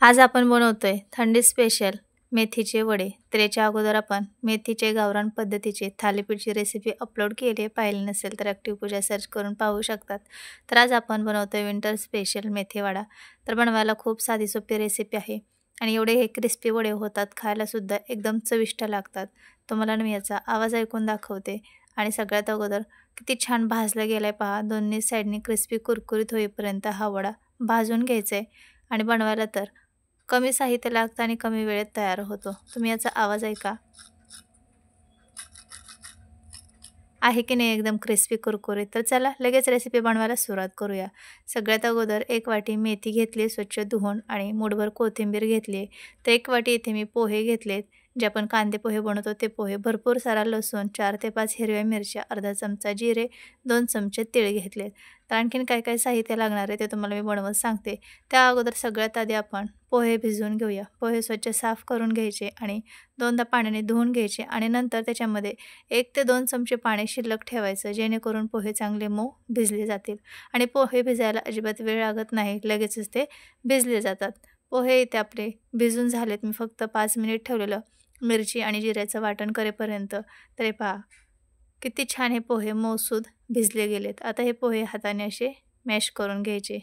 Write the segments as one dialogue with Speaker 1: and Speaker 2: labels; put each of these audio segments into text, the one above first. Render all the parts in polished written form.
Speaker 1: आज आपण बनवतोय थंडी स्पेशल मेथीचे वडे. तर याच्या अगोदर आपण मेथीचे गावरान पद्धतीचे थालीपीठची रेसिपी अपलोड केली आहे. पाहिली नसेल तर ॲक्टिव्ह पूजा सर्च करून पाहू शकतात. तर आज आपण बनवतोय विंटर स्पेशल मेथी वडा. तर बनवायला खूप साधी सोपी रेसिपी आहे आणि एवढे हे क्रिस्पी वडे होतात, खायलासुद्धा एकदम चविष्ट लागतात. तुम्हाला मी याचा आवाज ऐकून दाखवते. आणि सगळ्यात अगोदर किती छान भाजला गेला आहे पहा. दोन्ही साईडनी क्रिस्पी कुरकुरीत होईपर्यंत हा वडा भाजून घ्यायचा आहे. आणि बनवायला तर कमी साहित्य लागतं आणि कमी वेळेत तयार होतो. तुम्ही याचा आवाज ऐका. आहे की नाही एकदम क्रिस्पी कुरकुरीत. तर चला लगेच रेसिपी बनवायला सुरुवात करूया. सगळ्यात अगोदर 1 वाटी मेथी घेतली स्वच्छ धुवून आणि मूठभर कोथिंबीर घेतली. तर 1 वाटी इथे मी पोहे घेतलेत. जे आपण कांदे पोहे बनवतो ते पोहे. भरपूर सारा लसूण, 4 ते 5 हिरव्या मिरच्या, अर्धा चमचा जिरे, 2 चमचे तीळ घेतलेत. तर आणखीन काय काय साहित्य लागणार आहे ते तुम्हाला मी बनवत सांगते. त्या अगोदर सगळ्यात आधी आपण पोहे भिजवून घेऊया. पोहे स्वच्छ साफ करून घ्यायचे आणि 2दा पाण्याने धुवून घ्यायचे आणि नंतर त्याच्यामध्ये 1 ते 2 चमचे पाणी शिल्लक ठेवायचं, जेणेकरून पोहे चांगले मऊ भिजले जातील. आणि पोहे भिजायला अजिबात वेळ लागत नाही, लगेचच ते भिजले जातात. पोहे इथे आपले भिजून झालेत. मी फक्त 5 मिनिट ठेवलेलं मिरची आणि जिऱ्याचं वाटण करेपर्यंत. तर हे पहा किती छान हे पोहे मऊसूद भिजले गेलेत. आता हे पोहे हाताने असे मॅश करून घ्यायचे.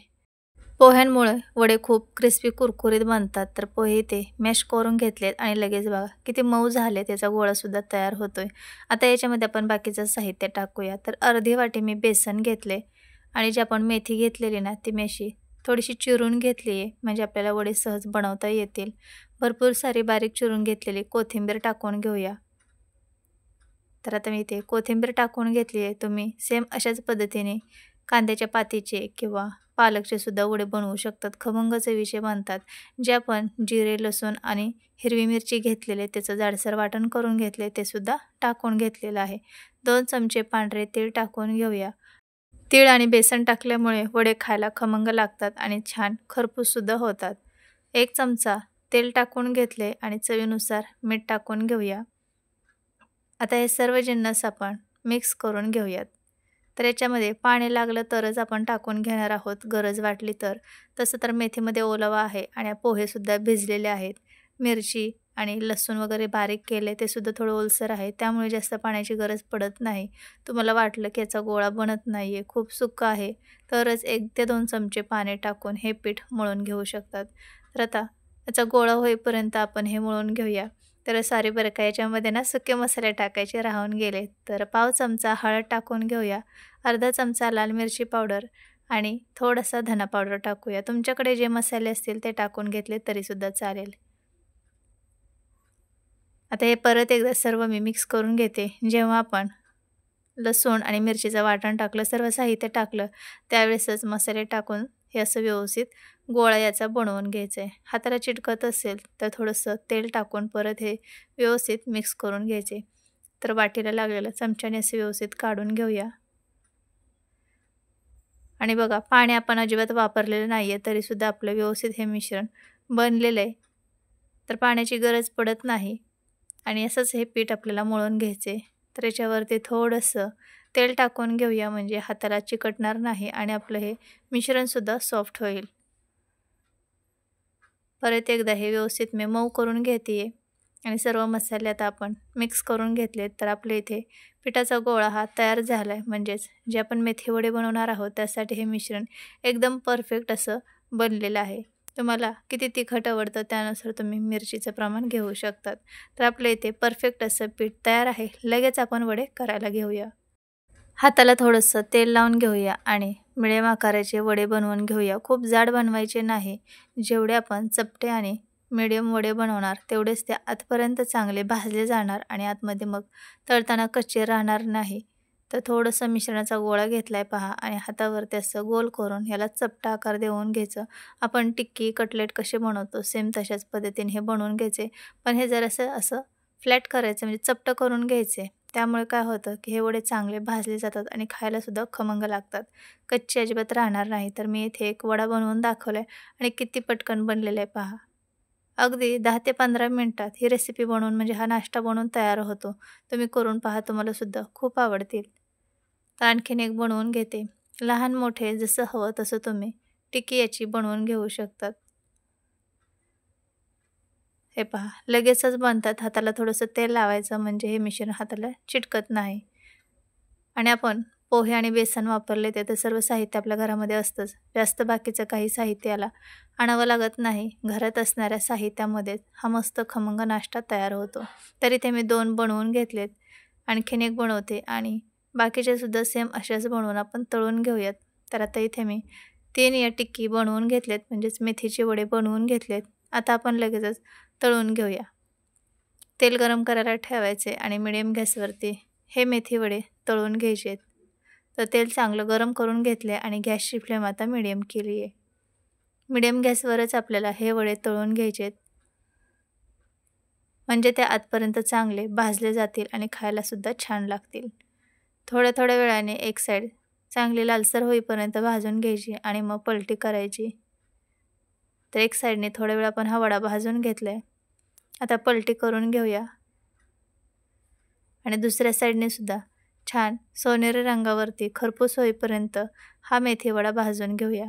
Speaker 1: पोह्यांमुळे वडे खूप क्रिस्पी कुरकुरीत बनतात. तर पोहे इथे मॅश करून घेतलेत आणि लगेच बघा किती मऊ झाले, त्याचा गोळासुद्धा तयार होतोय. आता याच्यामध्ये आपण बाकीचं साहित्य टाकूया. तर अर्धी वाटी मी बेसन घेतले आणि जी आपण मेथी घेतलेली ना ती मी अशी थोडीशी चिरून घेतली आहे, म्हणजे आपल्याला वडे सहज बनवता येतील. भरपूर सारी बारीक चिरून घेतलेली कोथिंबीर टाकून घेऊया. तर आता मी इथे कोथिंबीर टाकून घेतली आहे. तुम्ही सेम अशाच पद्धतीने कांद्याच्या पातीचे किंवा पालकचे सुद्धा वडे बनवू शकतात. खमंग चवीचे बनतात. जे आपण जिरे, लसूण आणि हिरवी मिरची घेतलेले त्याचं जाडसर वाटण करून घेतले ते सुद्धा टाकून घेतलेलं आहे. 2 चमचे पांढरे तीळ टाकून घेऊया. तीळ आणि बेसन टाकल्यामुळे वडे खायला खमंग लागतात आणि छान खरपूससुद्धा होतात. 1 चमचा तेल टाकून घेतले आणि चवीनुसार मीठ टाकून घेऊया. आता हे सर्व जिन्नस आपण मिक्स करून घेऊयात. तर याच्यामध्ये पाणी लागलं तरच आपण टाकून घेणार आहोत, गरज वाटली तर. तसं तर मेथीमध्ये ओलावा आहे आणि पोहेसुद्धा भिजलेले आहेत. मिरची आणि लसूण वगैरे बारीक केले ते सुद्धा थोडं ओलसर आहे, त्यामुळे जास्त पाण्याची गरज पडत नाही. तुम्हाला वाटलं की याचा गोळा बनत नाही आहे, खूप सुक्का आहे, तरच 1 ते 2 चमचे पाणी टाकून हे पीठ मळून घेऊ शकतात. तर आता याचा गोळा होईपर्यंत आपण हे मळून घेऊया. तर सॉरी बरं का, याच्यामध्ये ना सुके मसाले टाकायचे राहून गेले. तर पाव चमचा हळद टाकून घेऊया. अर्धा चमचा लाल मिरची पावडर आणि थोडासा धना पावडर टाकूया. तुमच्याकडे जे मसाले असतील ते टाकून घेतले तरीसुद्धा चालेल. आता हे परत एकदा सर्व मी मिक्स करून घेते. जेव्हा आपण लसूण आणि मिरचीचं वाटण टाकलं, सर्व साहित्य टाकलं, त्यावेळेसच मसाले टाकून हे असं व्यवस्थित गोळा याचा बनवून घ्यायचा आहे. हाताला चिटकत असेल तर थोडंसं तेल टाकून परत हे व्यवस्थित मिक्स करून घ्यायचे. तर वाटीला लागलेलं चमच्याने असं व्यवस्थित काढून घेऊया. आणि बघा पाणी आपण अजिबात वापरलेलं नाही आहे, तरीसुद्धा आपलं व्यवस्थित हे मिश्रण बनलेलं आहे. तर पाण्याची गरज पडत नाही आणि असंच हे पीठ आपल्याला मळून घ्यायचे. तर याच्यावरती थोडंसं तेल टाकून घेऊया, म्हणजे हाताला चिकटणार नाही आणि आपलं हे मिश्रणसुद्धा सॉफ्ट होईल. परत एकदा हे व्यवस्थित मी मऊ करून घेते आणि सर्व मसाले आता आपण मिक्स करून घेतलेत. तर आपल्या इथे पिठाचा गोळा हा तयार झाला आहे, म्हणजेच जे आपण मेथी वडे बनवणार आहोत त्यासाठी हे मिश्रण एकदम परफेक्ट असं बनलेलं आहे. तुम्हाला किती तिखट आवडतं त्यानुसार तुम्ही मिरचीचं प्रमाण घेऊ शकतात. तर आपल्या इथे परफेक्ट असं पीठ तयार आहे. लगेच आपण वडे करायला घेऊया. हाताला थोडंसं तेल लावून घेऊया आणि मिडियम आकाराचे वडे बनवून घेऊया. खूप जाड बनवायचे नाही. जेवढे आपण चपटे आणि मिडियम वडे बनवणार तेवढेच ते आतपर्यंत चांगले भाजले जाणार आणि आतमध्ये मग तळताना कच्चे राहणार नाही. तर थोडंसं मिश्रणाचा गोळा घेतला आहे पहा आणि हातावरती असं गोल करून याला चपटा आकार देऊन घ्यायचं. आपण टिक्की, कटलेट कसे बनवतो सेम तशाच पद्धतीने हे बनवून घ्यायचे. पण हे जरासं असं फ्लॅट करायचं, म्हणजे चपटं करून घ्यायचे. त्यामुळे काय होतं की हे वडे चांगले भाजले जातात आणि खायलासुद्धा खमंग लागतात. कच्चे अजिबात राहणार नाही. तर मी इथे एक वडा बनवून दाखवला आहे आणि किती पटकन बनलेला आहे पहा. अगदी 10 ते 15 मिनिटात ही रेसिपी बनवून, म्हणजे हा नाश्ता बनवून तयार होतो. तुम्ही करून पहा, तुम्हालासुद्धा खूप आवडतील. तर आणखीन एक बनवून घेते. लहान मोठे जसं हवं तसं तुम्ही टिक्की याची बनवून घेऊ शकतात. हे पहा लगेचच बनतात. हाताला थोडंसं तेल लावायचं म्हणजे हे मिश्रण हाताला चिटकत नाही. आणि आपण पोहे आणि बेसन वापरले ते तर सर्व साहित्य आपल्या घरामध्ये असतंच. जास्त बाकीचं काही साहित्याला आणावं लागत नाही. घरात असणाऱ्या साहित्यामध्येच हा मस्त खमंग नाश्ता तयार होतो. तरी ते मी 2 बनवून घेतलेत. आणखीन एक बनवते आणि बाकीचे सुद्धा सेम अशाच बनवून आपण तळून घेऊयात. तर आता इथे मी 3 या टिक्की बनवून घेतलेत म्हणजेच मेथीचे वडे बनवून घेतलेत. आता आपण लगेचच तळून घेऊया. तेल गरम करायला ठेवायचे आणि मिडियम गॅसवरती हे मेथी वडे तळून घ्यायचे आहेत. तर तेल चांगलं गरम करून घेतले आणि गॅसची फ्लेम आता मिडियम केली आहे. मिडियम गॅसवरच आपल्याला हे वडे तळून घ्यायचे आहेत. म्हणजे ते आतपर्यंत चांगले भाजले जातील आणि खायलासुद्धा छान लागतील. थोड्या थोड्या वेळाने एक साईड चांगली लालसर होईपर्यंत भाजून घ्यायची आणि मग पलटी करायची. तर एक साईडने थोड्या वेळ आपण हा वडा भाजून घेतला आहे. आता पलटी करून घेऊया आणि दुसऱ्या साईडने सुद्धा छान सोनेरी रंगावरती खरपूस होईपर्यंत हा मेथी वडा भाजून घेऊया.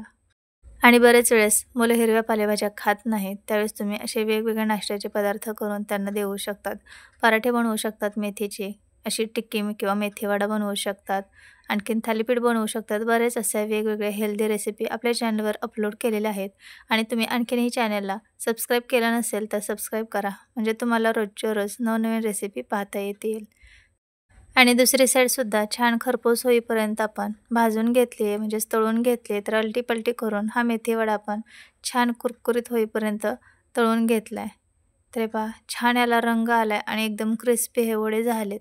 Speaker 1: आणि बरेच वेळेस मुलं हिरव्या पालेभाज्या खात नाहीत, त्यावेळेस तुम्ही असे वेगवेगळे नाश्त्याचे पदार्थ करून त्यांना देऊ शकतात. पराठे बनवू शकतात मेथीचे, अशी टिक्की किंवा मेथी वडा बनवू शकतात, आणखीन थालीपीठ बनवू शकतात. बरेच असे वेगवेगळे हेल्दी रेसिपी आपल्या चॅनलवर अपलोड केलेल्या आहेत. आणि तुम्ही आणखीनही चॅनलला सबस्क्राईब केलं नसेल तर सबस्क्राईब करा, म्हणजे तुम्हाला रोजच्या रोज नवनवीन रेसिपी पाहता येतील. आणि दुसरी साईडसुद्धा छान खरपूस होईपर्यंत आपण भाजून घेतली आहे म्हणजेच तळून घेतली. तर अलटी-पलटी करून हा मेथी वडा आपण छान कुरकुरीत होईपर्यंत तळून घेतला आहे. तर हे पहा छान याला रंग आला आहे आणि एकदम क्रिस्पी हे वडे झालेत.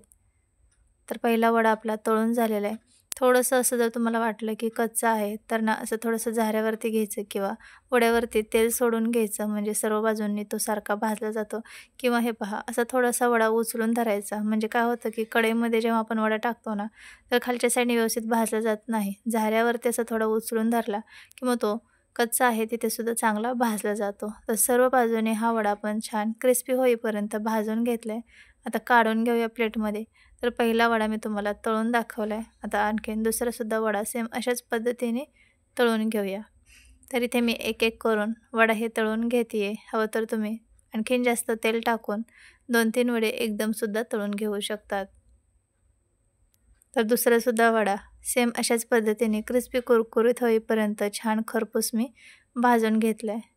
Speaker 1: तर पहिला वडा आपला तळून झालेला आहे. थोडंसं असं जर तुम्हाला वाटलं की कच्चा आहे तर ना असं थोडंसं झाऱ्यावरती घ्यायचं किंवा वड्यावरती तेल सोडून घ्यायचं, म्हणजे सर्व बाजूंनी तो सारखा भाजला जातो. किंवा हे पहा असा थोडासा वडा उचलून धरायचा, म्हणजे काय होतं की कढईमध्ये जेव्हा आपण वडा टाकतो ना तर खालच्या साईडने व्यवस्थित भाजला जात नाही. झाऱ्यावरती असं थोडा उचलून धरला की मग तो कच्चा आहे तिथे सुद्धा चांगला भाजला जातो. तर सर्व बाजूने हा वडा आपण छान क्रिस्पी होईपर्यंत भाजून घेतला आहे. आता काढून घेऊया प्लेटमध्ये. तर पहिला वडा मी तुम्हाला तळून दाखवला आहे. आता आणखीन दुसरासुद्धा वडा सेम अशाच पद्धतीने तळून घेऊया. तर इथे मी एक एक करून वडा हे तळून घेते आहे. हवं तर तुम्ही आणखीन जास्त तेल टाकून 2-3 वडे एकदमसुद्धा तळून घेऊ शकतात. तर दुसरासुद्धा वडा सेम अशाच पद्धतीने क्रिस्पी कुरकुरीत होईपर्यंत छान खरपूस मी भाजून घेतला आहे.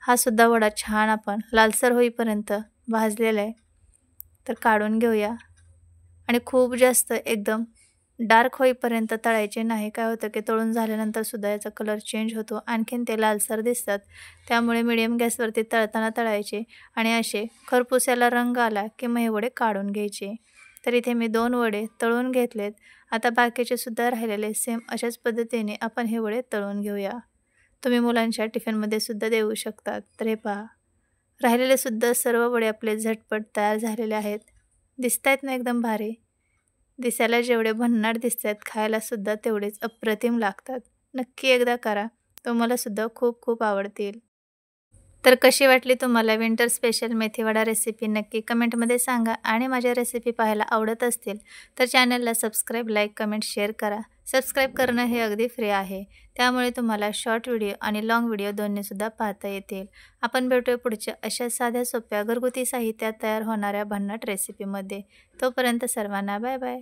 Speaker 1: हा सुद्धा वडा छान आपण लालसर होईपर्यंत भाजलेला आहे. तर काढून घेऊया आणि खूप जास्त एकदम डार्क होईपर्यंत तळायचे नाही. काय होतं की तळून झाल्यानंतर सुद्धा याचा कलर चेंज होतो, आणखीन ते लालसर दिसतात. त्यामुळे मिडियम गॅसवरती तळताना तळायचे आणि असे खरपूस याला रंग आला की मग हे वडे काढून घ्यायचे. तर इथे मी 2 वडे तळून घेतलेत. आता बाकीचे सुद्धा राहिलेले सेम अशाच पद्धतीने आपण हे वडे तळून घेऊया. तुम्ही मुलांच्या टिफिनमध्ये सुद्धा देऊ शकतात. तर हे पहा राहिलेले सुद्धा सर्व वडे आपले झटपट तयार झालेले आहेत. दिसतायत ना एकदम भारी. दिसायला जेवढे भन्नाट दिसतात खायला सुद्धा तेवढेच अप्रतिम लागतात. नक्की एकदा करा, तुम्हाला सुद्धा खूप खूप आवडतील. तर कशी वाटली तुम्हाला विंटर स्पेशल मेथीवडा रेसिपी नक्की कमेंटमध्ये सांगा. आणि माझ्या रेसिपी पाहायला आवडत असतील तर चॅनलला सबस्क्राईब, लाईक, कमेंट, शेअर करा. सबस्क्राईब करणं हे अगदी फ्री आहे, त्यामुळे तुम्हाला शॉर्ट व्हिडिओ आणि लाँग व्हिडिओ दोन्हीसुद्धा पाहता येतील. आपण भेटूया पुढच्या अशा साध्या सोप्या घरगुती साहित्यात तयार होणाऱ्या भन्नाट रेसिपीमध्ये. तोपर्यंत सर्वांना बाय बाय.